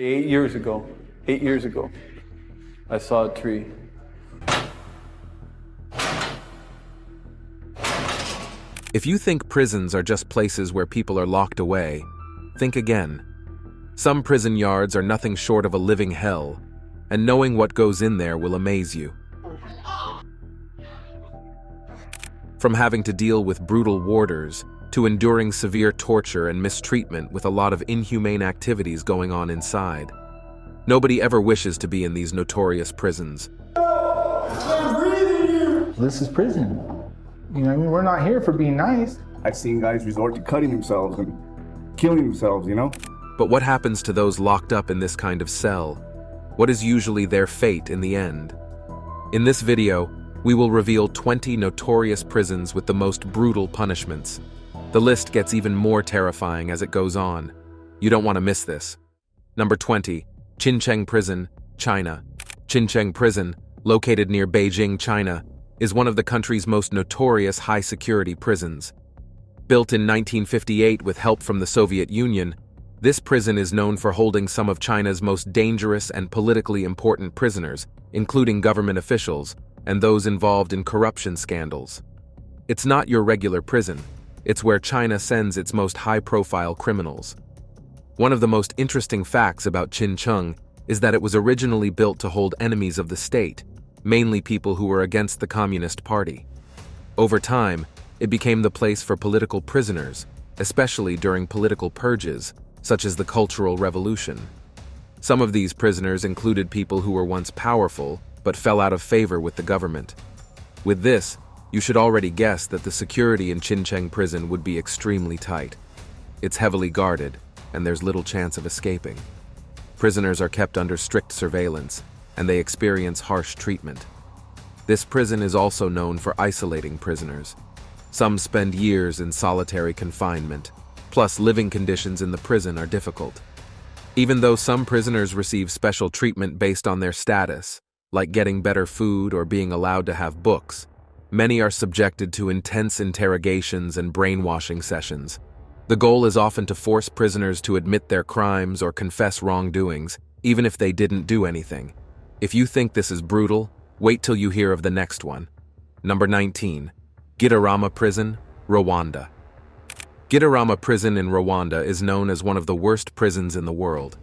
8 years ago, 8 years ago, I saw a tree. If you think prisons are just places where people are locked away, think again. Some prison yards are nothing short of a living hell, and knowing what goes in there will amaze you. From having to deal with brutal warders, to enduring severe torture and mistreatment with a lot of inhumane activities going on inside. Nobody ever wishes to be in these notorious prisons. This is prison. You know, we're not here for being nice. I've seen guys resort to cutting themselves and killing themselves, you know? But what happens to those locked up in this kind of cell? What is usually their fate in the end? In this video, we will reveal 20 notorious prisons with the most brutal punishments. The list gets even more terrifying as it goes on. You don't want to miss this. Number 20, Qincheng Prison, China. Qincheng Prison, located near Beijing, China, is one of the country's most notorious high-security prisons. Built in 1958 with help from the Soviet Union, this prison is known for holding some of China's most dangerous and politically important prisoners, including government officials and those involved in corruption scandals. It's not your regular prison. It's where China sends its most high-profile criminals. One of the most interesting facts about Qincheng is that it was originally built to hold enemies of the state, mainly people who were against the Communist Party. Over time, it became the place for political prisoners, especially during political purges, such as the Cultural Revolution. Some of these prisoners included people who were once powerful but fell out of favor with the government. With this, you should already guess that the security in Qincheng Prison would be extremely tight. It's heavily guarded, and there's little chance of escaping. Prisoners are kept under strict surveillance, and they experience harsh treatment. This prison is also known for isolating prisoners. Some spend years in solitary confinement, plus living conditions in the prison are difficult. Even though some prisoners receive special treatment based on their status, like getting better food or being allowed to have books, many are subjected to intense interrogations and brainwashing sessions. The goal is often to force prisoners to admit their crimes or confess wrongdoings, even if they didn't do anything. If you think this is brutal, wait till you hear of the next one. Number 19. Gitarama Prison, Rwanda. Gitarama Prison in Rwanda is known as one of the worst prisons in the world.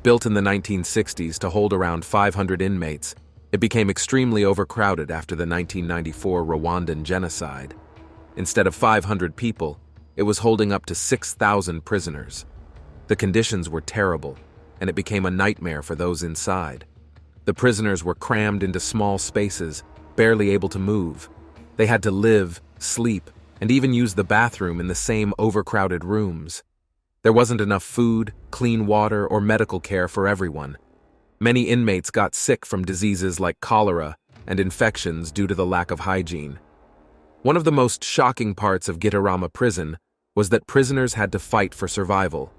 Built in the 1960s to hold around 500 inmates, it became extremely overcrowded after the 1994 Rwandan genocide. Instead of 500 people, it was holding up to 6,000 prisoners. The conditions were terrible, and it became a nightmare for those inside. The prisoners were crammed into small spaces, barely able to move. They had to live, sleep, and even use the bathroom in the same overcrowded rooms. There wasn't enough food, clean water, or medical care for everyone. Many inmates got sick from diseases like cholera and infections due to the lack of hygiene. One of the most shocking parts of Gitarama Prison was that prisoners had to fight for survival.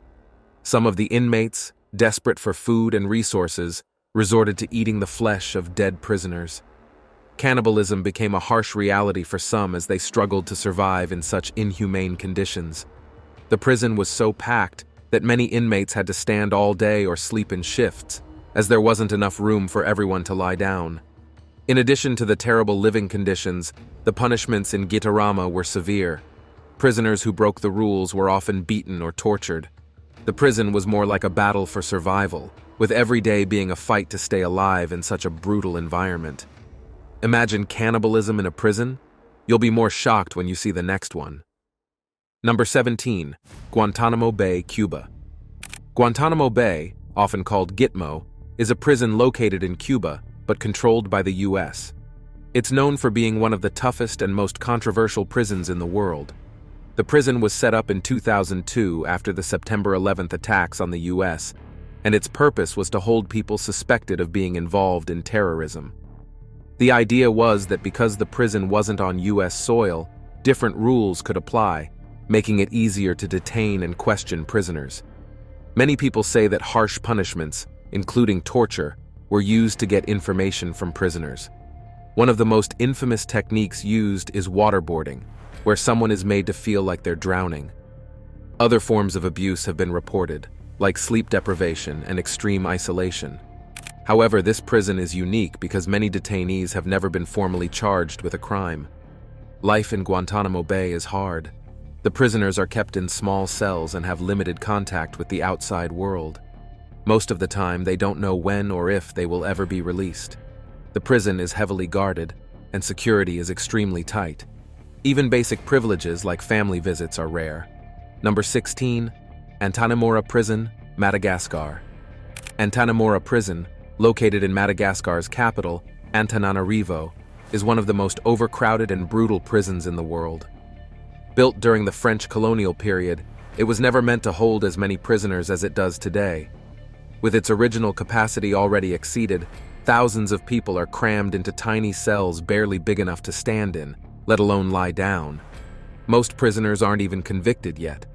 Some of the inmates, desperate for food and resources, resorted to eating the flesh of dead prisoners. Cannibalism became a harsh reality for some as they struggled to survive in such inhumane conditions. The prison was so packed that many inmates had to stand all day or sleep in shifts, as there wasn't enough room for everyone to lie down. In addition to the terrible living conditions, the punishments in Gitarama were severe. Prisoners who broke the rules were often beaten or tortured. The prison was more like a battle for survival, with every day being a fight to stay alive in such a brutal environment. Imagine cannibalism in a prison? You'll be more shocked when you see the next one. Number 17. Guantanamo Bay, Cuba. Guantanamo Bay, often called Gitmo, is a prison located in Cuba, but controlled by the US. It's known for being one of the toughest and most controversial prisons in the world. The prison was set up in 2002 after the September 11th attacks on the US, and its purpose was to hold people suspected of being involved in terrorism. The idea was that because the prison wasn't on US soil, different rules could apply, making it easier to detain and question prisoners. Many people say that harsh punishments, including torture, were used to get information from prisoners. One of the most infamous techniques used is waterboarding, where someone is made to feel like they're drowning. Other forms of abuse have been reported, like sleep deprivation and extreme isolation. However, this prison is unique because many detainees have never been formally charged with a crime. Life in Guantanamo Bay is hard. The prisoners are kept in small cells and have limited contact with the outside world. Most of the time, they don't know when or if they will ever be released. The prison is heavily guarded, and security is extremely tight. Even basic privileges like family visits are rare. Number 16, Antanamora Prison, Madagascar. Antanamora Prison, located in Madagascar's capital, Antananarivo, is one of the most overcrowded and brutal prisons in the world. Built during the French colonial period, it was never meant to hold as many prisoners as it does today. With its original capacity already exceeded, thousands of people are crammed into tiny cells barely big enough to stand in, let alone lie down. Most prisoners aren't even convicted yet.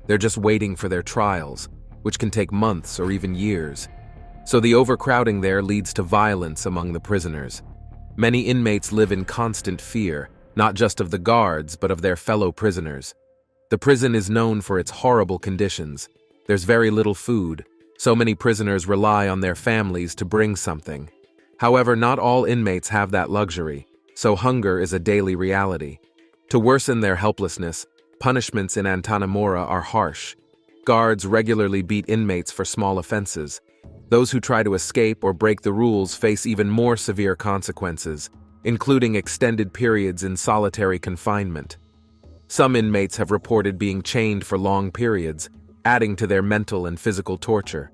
They're just waiting for their trials, which can take months or even years. So the overcrowding there leads to violence among the prisoners. Many inmates live in constant fear, not just of the guards, but of their fellow prisoners. The prison is known for its horrible conditions. There's very little food. So many prisoners rely on their families to bring something. However, not all inmates have that luxury, so hunger is a daily reality. To worsen their helplessness, punishments in Antanamora are harsh. Guards regularly beat inmates for small offenses. Those who try to escape or break the rules face even more severe consequences, including extended periods in solitary confinement. Some inmates have reported being chained for long periods, adding to their mental and physical torture.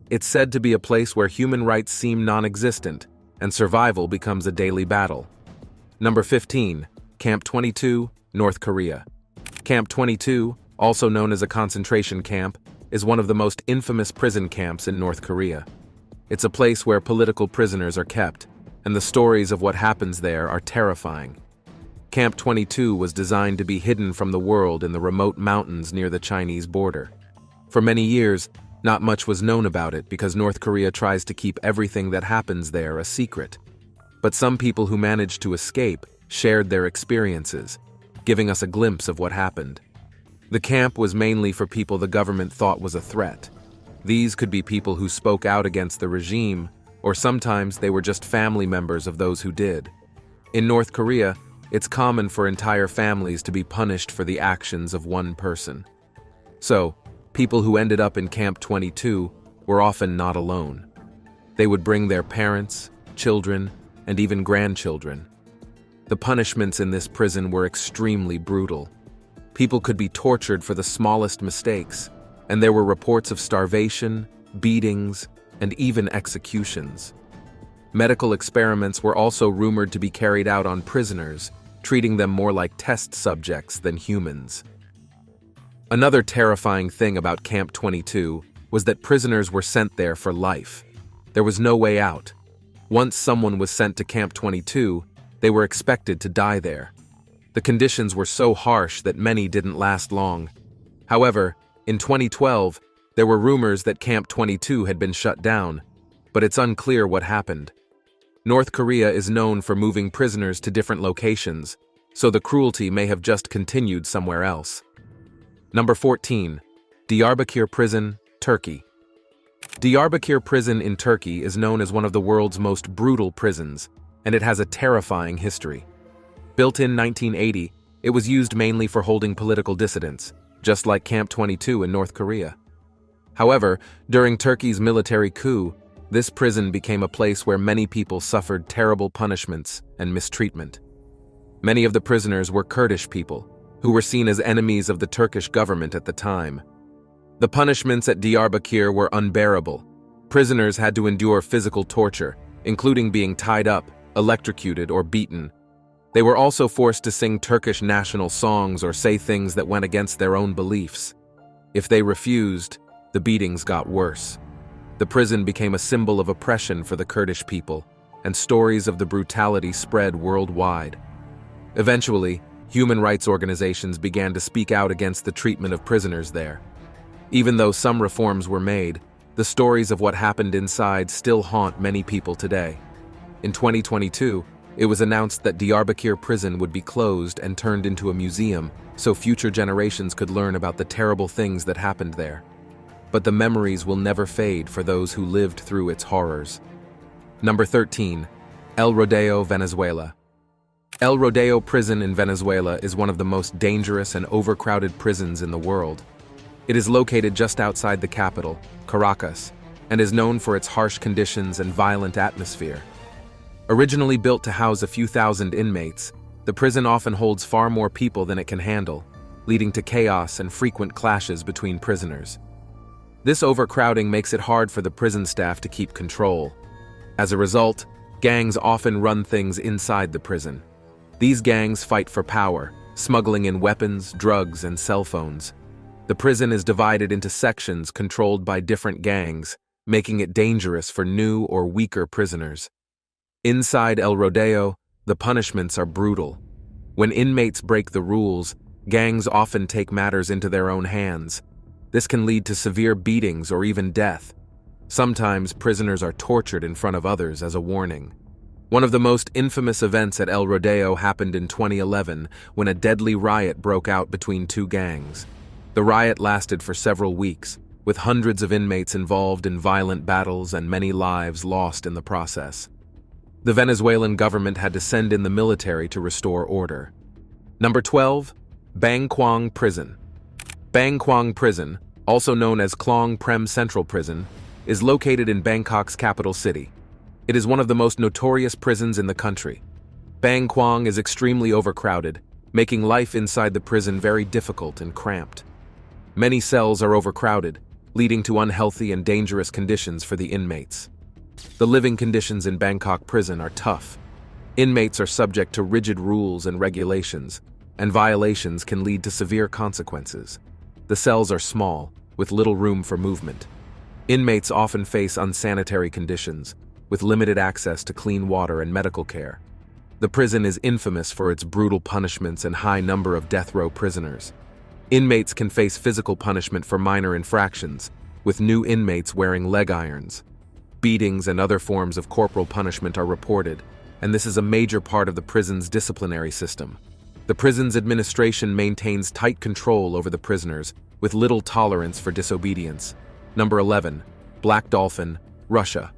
It's said to be a place where human rights seem non-existent, and survival becomes a daily battle. Number 15, Camp 22, North Korea. Camp 22, also known as a concentration camp, is one of the most infamous prison camps in North Korea. It's a place where political prisoners are kept, and the stories of what happens there are terrifying. Camp 22 was designed to be hidden from the world in the remote mountains near the Chinese border. For many years, not much was known about it because North Korea tries to keep everything that happens there a secret. But some people who managed to escape shared their experiences, giving us a glimpse of what happened. The camp was mainly for people the government thought was a threat. These could be people who spoke out against the regime, or sometimes they were just family members of those who did. In North Korea, it's common for entire families to be punished for the actions of one person. So, people who ended up in Camp 22 were often not alone. They would bring their parents, children, and even grandchildren. The punishments in this prison were extremely brutal. People could be tortured for the smallest mistakes, and there were reports of starvation, beatings, and even executions. Medical experiments were also rumored to be carried out on prisoners, treating them more like test subjects than humans. Another terrifying thing about Camp 22 was that prisoners were sent there for life. There was no way out. Once someone was sent to Camp 22, they were expected to die there. The conditions were so harsh that many didn't last long. However, in 2012, there were rumors that Camp 22 had been shut down, but it's unclear what happened. North Korea is known for moving prisoners to different locations, so the cruelty may have just continued somewhere else. Number 14, Diyarbakir Prison, Turkey. Diyarbakir Prison in Turkey is known as one of the world's most brutal prisons, and it has a terrifying history. Built in 1980, it was used mainly for holding political dissidents, just like Camp 22 in North Korea. However, during Turkey's military coup, this prison became a place where many people suffered terrible punishments and mistreatment. Many of the prisoners were Kurdish people, who were seen as enemies of the Turkish government at the time. The punishments at Diyarbakir were unbearable. Prisoners had to endure physical torture, including being tied up, electrocuted, or beaten. They were also forced to sing Turkish national songs or say things that went against their own beliefs. If they refused, the beatings got worse. The prison became a symbol of oppression for the Kurdish people, and stories of the brutality spread worldwide. Eventually, human rights organizations began to speak out against the treatment of prisoners there. Even though some reforms were made, the stories of what happened inside still haunt many people today. In 2022, it was announced that Diyarbakir Prison would be closed and turned into a museum so future generations could learn about the terrible things that happened there. but the memories will never fade for those who lived through its horrors. Number 13. El Rodeo, Venezuela. El Rodeo prison in Venezuela is one of the most dangerous and overcrowded prisons in the world. It is located just outside the capital, Caracas, and is known for its harsh conditions and violent atmosphere. Originally built to house a few thousand inmates, the prison often holds far more people than it can handle, leading to chaos and frequent clashes between prisoners. This overcrowding makes it hard for the prison staff to keep control. As a result, gangs often run things inside the prison. These gangs fight for power, smuggling in weapons, drugs, and cell phones. The prison is divided into sections controlled by different gangs, making it dangerous for new or weaker prisoners. Inside El Rodeo, the punishments are brutal. When inmates break the rules, gangs often take matters into their own hands. This can lead to severe beatings or even death. Sometimes prisoners are tortured in front of others as a warning. One of the most infamous events at El Rodeo happened in 2011 when a deadly riot broke out between two gangs. The riot lasted for several weeks, with hundreds of inmates involved in violent battles and many lives lost in the process. The Venezuelan government had to send in the military to restore order. Number 12. Bang Quang Prison. Bang Quang Prison, also known as Klong Prem Central Prison, is located in Bangkok's capital city. It is one of the most notorious prisons in the country. Bang Quang is extremely overcrowded, making life inside the prison very difficult and cramped. Many cells are overcrowded, leading to unhealthy and dangerous conditions for the inmates. The living conditions in Bangkok prison are tough. Inmates are subject to rigid rules and regulations, and violations can lead to severe consequences. The cells are small, with little room for movement. Inmates often face unsanitary conditions, with limited access to clean water and medical care. The prison is infamous for its brutal punishments and high number of death row prisoners. Inmates can face physical punishment for minor infractions, with new inmates wearing leg irons. Beatings and other forms of corporal punishment are reported, and this is a major part of the prison's disciplinary system. The prison's administration maintains tight control over the prisoners, with little tolerance for disobedience. Number 11. Black Dolphin, Russia.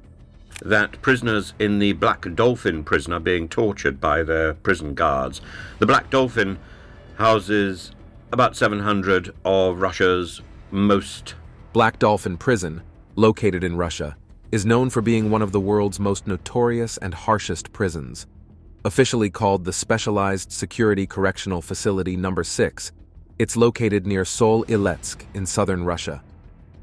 That prisoners in the Black Dolphin prison are being tortured by their prison guards. The Black Dolphin houses about 700 of Russia's most... Black Dolphin Prison, located in Russia, is known for being one of the world's most notorious and harshest prisons. Officially called the Specialized Security Correctional Facility No. 6, it's located near Sol-Iletsk in southern Russia.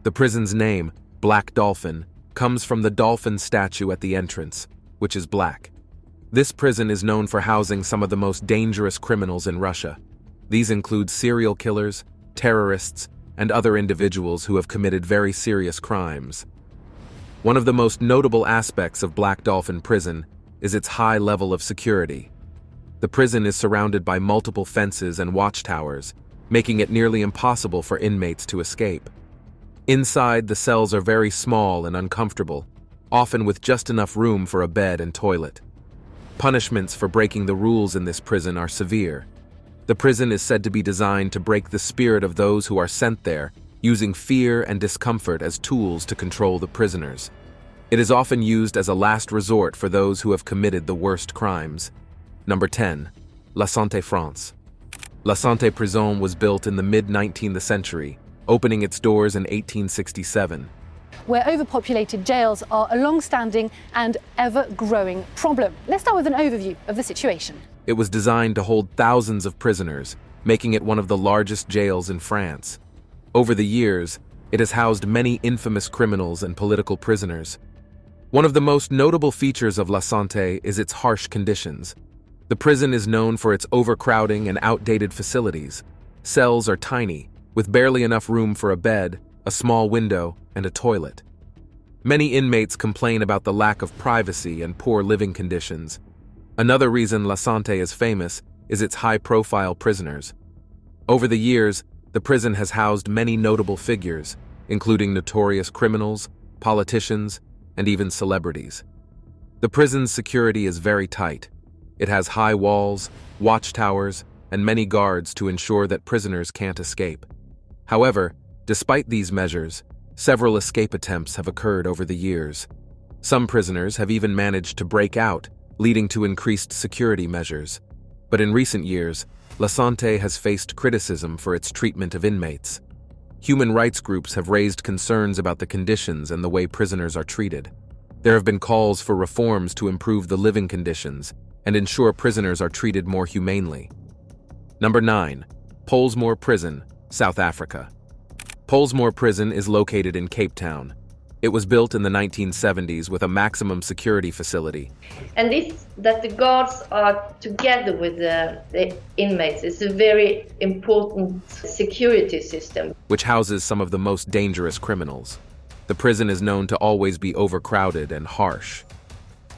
The prison's name, Black Dolphin, comes from the dolphin statue at the entrance, which is black. This prison is known for housing some of the most dangerous criminals in Russia. These include serial killers, terrorists, and other individuals who have committed very serious crimes. One of the most notable aspects of Black Dolphin Prison is its high level of security. The prison is surrounded by multiple fences and watchtowers, making it nearly impossible for inmates to escape. Inside, the cells are very small and uncomfortable, often with just enough room for a bed and toilet. Punishments for breaking the rules in this prison are severe. The prison is said to be designed to break the spirit of those who are sent there, using fear and discomfort as tools to control the prisoners. It is often used as a last resort for those who have committed the worst crimes. Number 10. La Santé, France. La Santé Prison was built in the mid-19th century, opening its doors in 1867. Where overpopulated jails are a long-standing and ever-growing problem. Let's start with an overview of the situation. It was designed to hold thousands of prisoners, making it one of the largest jails in France. Over the years, it has housed many infamous criminals and political prisoners. One of the most notable features of La Santé is its harsh conditions. The prison is known for its overcrowding and outdated facilities. Cells are tiny, with barely enough room for a bed, a small window, and a toilet. Many inmates complain about the lack of privacy and poor living conditions. Another reason La Santé is famous is its high-profile prisoners. Over the years, the prison has housed many notable figures, including notorious criminals, politicians, and even celebrities. The prison's security is very tight. It has high walls, watchtowers, and many guards to ensure that prisoners can't escape. However, despite these measures, Several escape attempts have occurred over the years. Some prisoners have even managed to break out, leading to increased security measures. But in recent years, La Santé has faced criticism for its treatment of inmates. Human rights groups have raised concerns about the conditions and the way prisoners are treated. There have been calls for reforms to improve the living conditions and ensure prisoners are treated more humanely. Number 9. Pollsmoor Prison, South Africa. Pollsmoor Prison is located in Cape Town. It was built in the 1970s with a maximum security facility. And this, that the guards are together with the inmates, is a very important security system, which houses some of the most dangerous criminals. The prison is known to always be overcrowded and harsh.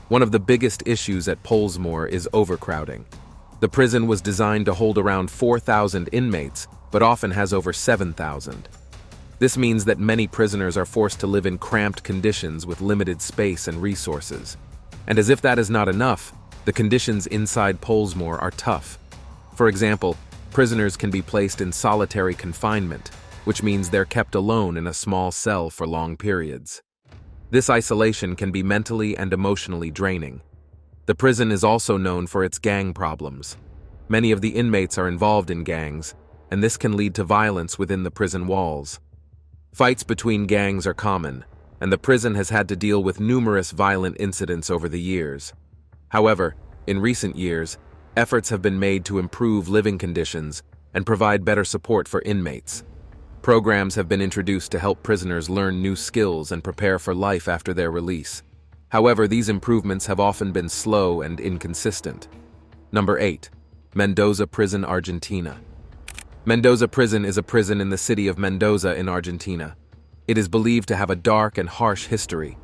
One of the biggest issues at Pollsmoor is overcrowding. The prison was designed to hold around 4,000 inmates, but often has over 7,000. This means that many prisoners are forced to live in cramped conditions with limited space and resources. And as if that is not enough, the conditions inside Pollsmoor are tough. For example, prisoners can be placed in solitary confinement, which means they're kept alone in a small cell for long periods. This isolation can be mentally and emotionally draining. The prison is also known for its gang problems. Many of the inmates are involved in gangs, and this can lead to violence within the prison walls. Fights between gangs are common, and the prison has had to deal with numerous violent incidents over the years. However, in recent years, efforts have been made to improve living conditions and provide better support for inmates. Programs have been introduced to help prisoners learn new skills and prepare for life after their release. However, these improvements have often been slow and inconsistent. Number 8. Mendoza Prison, Argentina. Mendoza Prison is a prison in the city of Mendoza in Argentina. It is believed to have a dark and harsh history.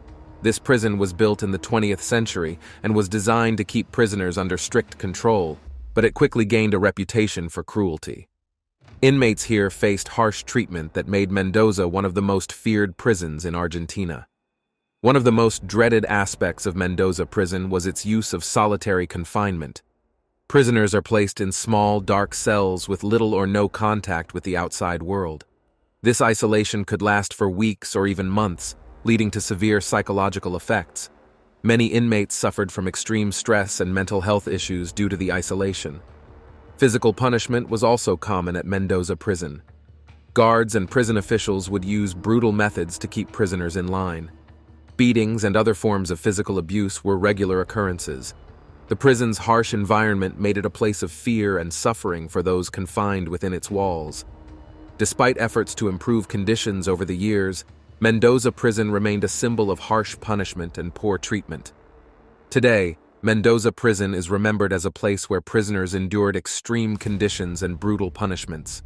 This prison was built in the 20th century and was designed to keep prisoners under strict control, but it quickly gained a reputation for cruelty. Inmates here faced harsh treatment that made Mendoza one of the most feared prisons in Argentina. One of the most dreaded aspects of Mendoza Prison was its use of solitary confinement. Prisoners are placed in small, dark cells with little or no contact with the outside world. This isolation could last for weeks or even months, leading to severe psychological effects. Many inmates suffered from extreme stress and mental health issues due to the isolation. Physical punishment was also common at Mendoza Prison. Guards and prison officials would use brutal methods to keep prisoners in line. Beatings and other forms of physical abuse were regular occurrences. The prison's harsh environment made it a place of fear and suffering for those confined within its walls. Despite efforts to improve conditions over the years, Mendoza Prison remained a symbol of harsh punishment and poor treatment. Today, Mendoza Prison is remembered as a place where prisoners endured extreme conditions and brutal punishments.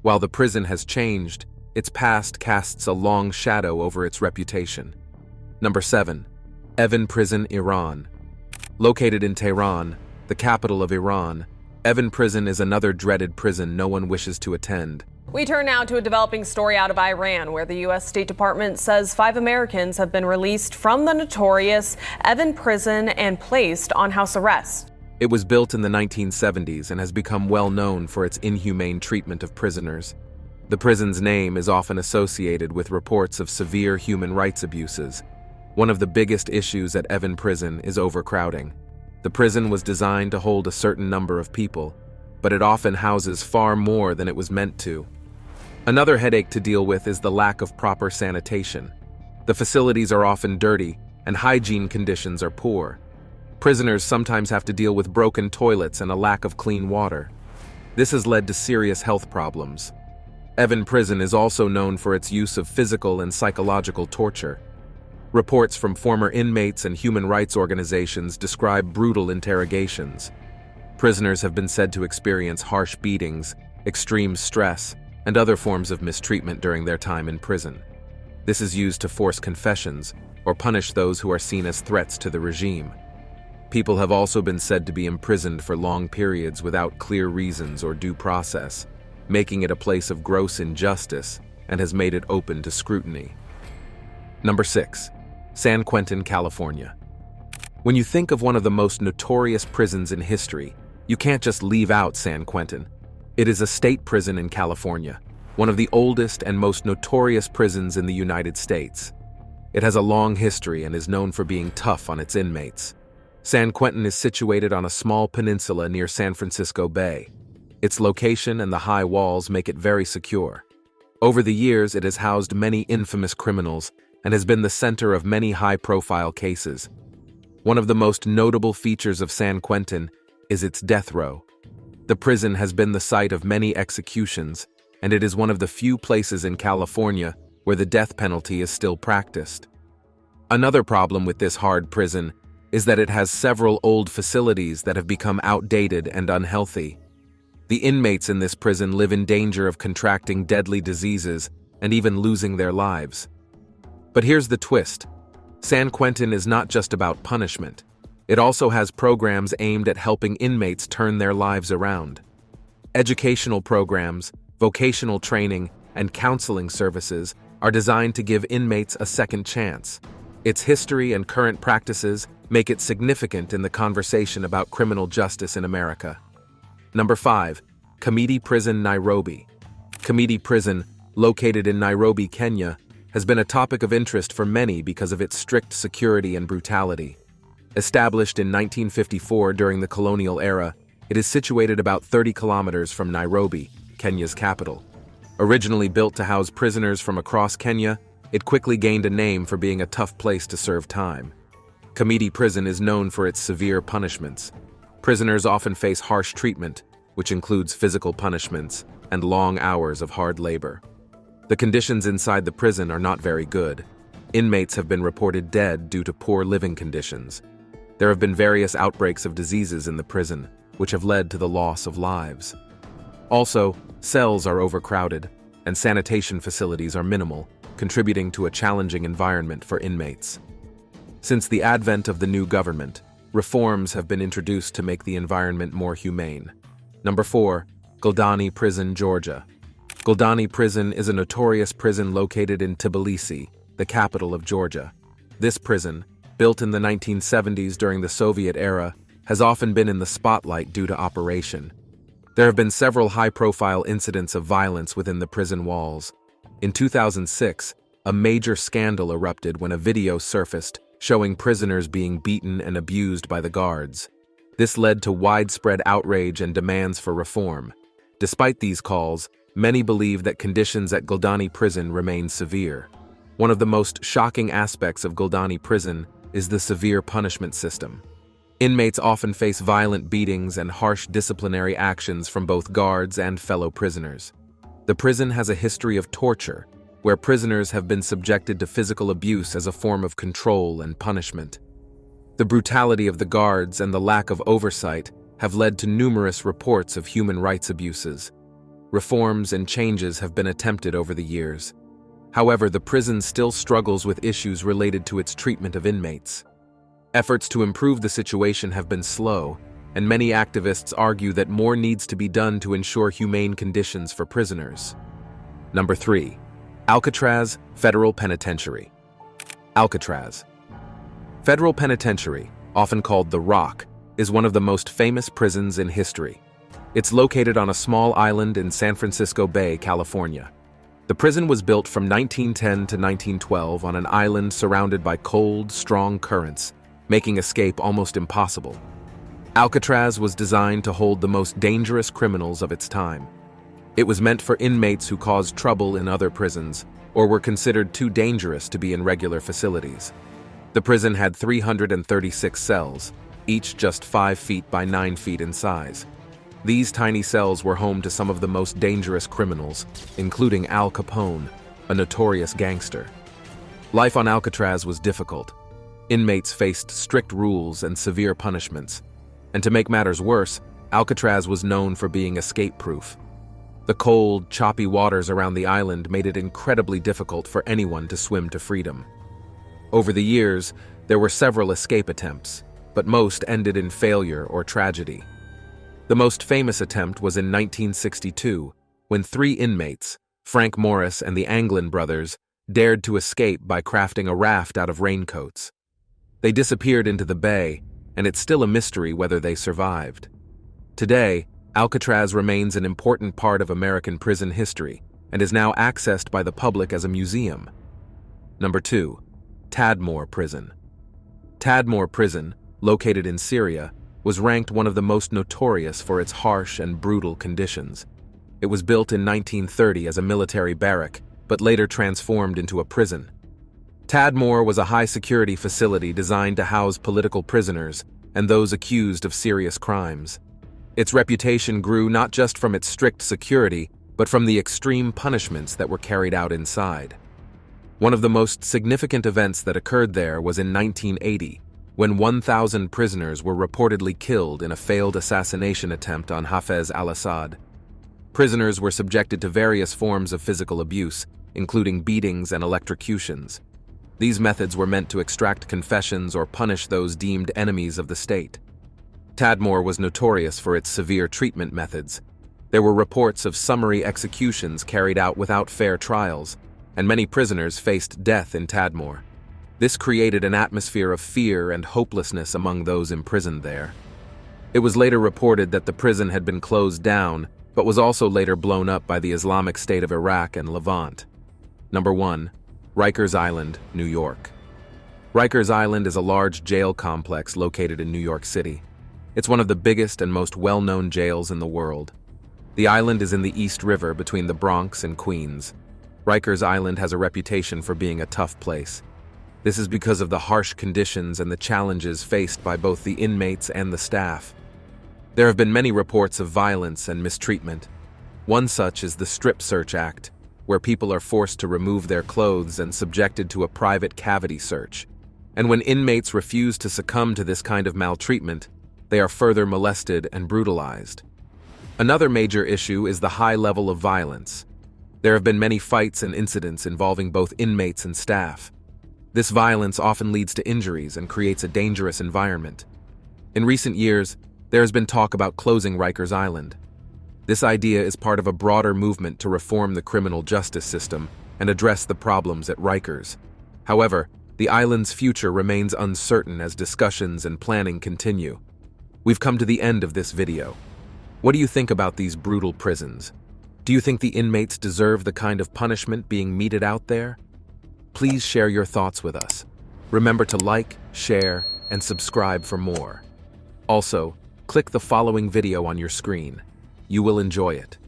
While the prison has changed, its past casts a long shadow over its reputation. Number 7. Evin Prison, Iran. Located in Tehran, the capital of Iran, Evin Prison is another dreaded prison no one wishes to attend. We turn now to a developing story out of Iran, where the U.S. State Department says 5 Americans have been released from the notorious Evin Prison and placed on house arrest. It was built in the 1970s and has become well known for its inhumane treatment of prisoners. The prison's name is often associated with reports of severe human rights abuses. One of the biggest issues at Evin Prison is overcrowding. The prison was designed to hold a certain number of people, but it often houses far more than it was meant to. Another headache to deal with is the lack of proper sanitation. The facilities are often dirty, and hygiene conditions are poor. Prisoners sometimes have to deal with broken toilets and a lack of clean water. This has led to serious health problems. Evin Prison is also known for its use of physical and psychological torture. Reports from former inmates and human rights organizations describe brutal interrogations. Prisoners have been said to experience harsh beatings, extreme stress, and other forms of mistreatment during their time in prison. This is used to force confessions or punish those who are seen as threats to the regime. People have also been said to be imprisoned for long periods without clear reasons or due process, making it a place of gross injustice and has made it open to scrutiny. Number 6. San Quentin, California. When you think of one of the most notorious prisons in history, you can't just leave out San Quentin. It is a state prison in California. one of the oldest and most notorious prisons in the United States. It has a long history and is known for being tough on its inmates. San Quentin is situated on a small peninsula near San Francisco Bay. Its location and the high walls make it very secure. Over the years, it has housed many infamous criminals and has been the center of many high-profile cases. One of the most notable features of San Quentin is its death row. The prison has been the site of many executions, and it is one of the few places in California where the death penalty is still practiced. Another problem with this hard prison is that it has several old facilities that have become outdated and unhealthy. The inmates in this prison live in danger of contracting deadly diseases and even losing their lives. But here's the twist. San Quentin is not just about punishment. It also has programs aimed at helping inmates turn their lives around. Educational programs, vocational training, and counseling services are designed to give inmates a second chance. Its history and current practices make it significant in the conversation about criminal justice in America. Number 5. Kamiti Prison, Nairobi. Kamiti Prison, located in Nairobi, Kenya, has been a topic of interest for many because of its strict security and brutality. Established in 1954 during the colonial era, it is situated about 30 kilometers from Nairobi, Kenya's capital. Originally built to house prisoners from across Kenya, it quickly gained a name for being a tough place to serve time. Kamiti Prison is known for its severe punishments. Prisoners often face harsh treatment, which includes physical punishments and long hours of hard labor. The conditions inside the prison are not very good. Inmates have been reported dead due to poor living conditions. There have been various outbreaks of diseases in the prison, which have led to the loss of lives. Also, cells are overcrowded, and sanitation facilities are minimal, contributing to a challenging environment for inmates. Since the advent of the new government, reforms have been introduced to make the environment more humane. Number 4. Guldani Prison, Georgia. Guldani Prison is a notorious prison located in Tbilisi, the capital of Georgia. This prison, built in the 1970s during the Soviet era, has often been in the spotlight due to operation. There have been several high-profile incidents of violence within the prison walls. In 2006, a major scandal erupted when a video surfaced showing prisoners being beaten and abused by the guards. This led to widespread outrage and demands for reform. Despite these calls, many believe that conditions at Guldani Prison remain severe. One of the most shocking aspects of Guldani Prison is the severe punishment system. Inmates often face violent beatings and harsh disciplinary actions from both guards and fellow prisoners. The prison has a history of torture, where prisoners have been subjected to physical abuse as a form of control and punishment. The brutality of the guards and the lack of oversight have led to numerous reports of human rights abuses. Reforms and changes have been attempted over the years. However, the prison still struggles with issues related to its treatment of inmates. Efforts to improve the situation have been slow, and many activists argue that more needs to be done to ensure humane conditions for prisoners. Number 3. Alcatraz Federal Penitentiary. Alcatraz. Federal Penitentiary, often called the Rock, is one of the most famous prisons in history. It's located on a small island in San Francisco Bay, California. The prison was built from 1910 to 1912 on an island surrounded by cold, strong currents, making escape almost impossible. Alcatraz was designed to hold the most dangerous criminals of its time. It was meant for inmates who caused trouble in other prisons or were considered too dangerous to be in regular facilities. The prison had 336 cells, each just 5 feet by 9 feet in size. These tiny cells were home to some of the most dangerous criminals, including Al Capone, a notorious gangster. Life on Alcatraz was difficult. Inmates faced strict rules and severe punishments. And to make matters worse, Alcatraz was known for being escape-proof. The cold, choppy waters around the island made it incredibly difficult for anyone to swim to freedom. Over the years, there were several escape attempts, but most ended in failure or tragedy. The most famous attempt was in 1962, when 3 inmates, Frank Morris and the Anglin brothers, dared to escape by crafting a raft out of raincoats. They disappeared into the bay, and it's still a mystery whether they survived. Today, Alcatraz remains an important part of American prison history, and is now accessed by the public as a museum. Number 2. Tadmor Prison. Tadmor Prison, located in Syria, was ranked one of the most notorious for its harsh and brutal conditions. It was built in 1930 as a military barrack, but later transformed into a prison. Tadmor was a high-security facility designed to house political prisoners and those accused of serious crimes. Its reputation grew not just from its strict security, but from the extreme punishments that were carried out inside. One of the most significant events that occurred there was in 1980, when 1,000 prisoners were reportedly killed in a failed assassination attempt on Hafez al-Assad. Prisoners were subjected to various forms of physical abuse, including beatings and electrocutions. These methods were meant to extract confessions or punish those deemed enemies of the state. Tadmor was notorious for its severe treatment methods. There were reports of summary executions carried out without fair trials, and many prisoners faced death in Tadmor. This created an atmosphere of fear and hopelessness among those imprisoned there. It was later reported that the prison had been closed down, but was also later blown up by the Islamic State of Iraq and Levant. Number 1. Rikers Island, New York. Rikers Island is a large jail complex located in New York City. It's one of the biggest and most well-known jails in the world. The island is in the East River between the Bronx and Queens. Rikers Island has a reputation for being a tough place. This is because of the harsh conditions and the challenges faced by both the inmates and the staff. There have been many reports of violence and mistreatment. One such is the Strip Search Act, where people are forced to remove their clothes and subjected to a private cavity search. And when inmates refuse to succumb to this kind of maltreatment, they are further molested and brutalized. Another major issue is the high level of violence. There have been many fights and incidents involving both inmates and staff. This violence often leads to injuries and creates a dangerous environment. In recent years, there has been talk about closing Rikers Island. This idea is part of a broader movement to reform the criminal justice system and address the problems at Rikers. However, the island's future remains uncertain as discussions and planning continue. We've come to the end of this video. What do you think about these brutal prisons? Do you think the inmates deserve the kind of punishment being meted out there? Please share your thoughts with us. Remember to like, share, and subscribe for more. Also, click the following video on your screen. You will enjoy it.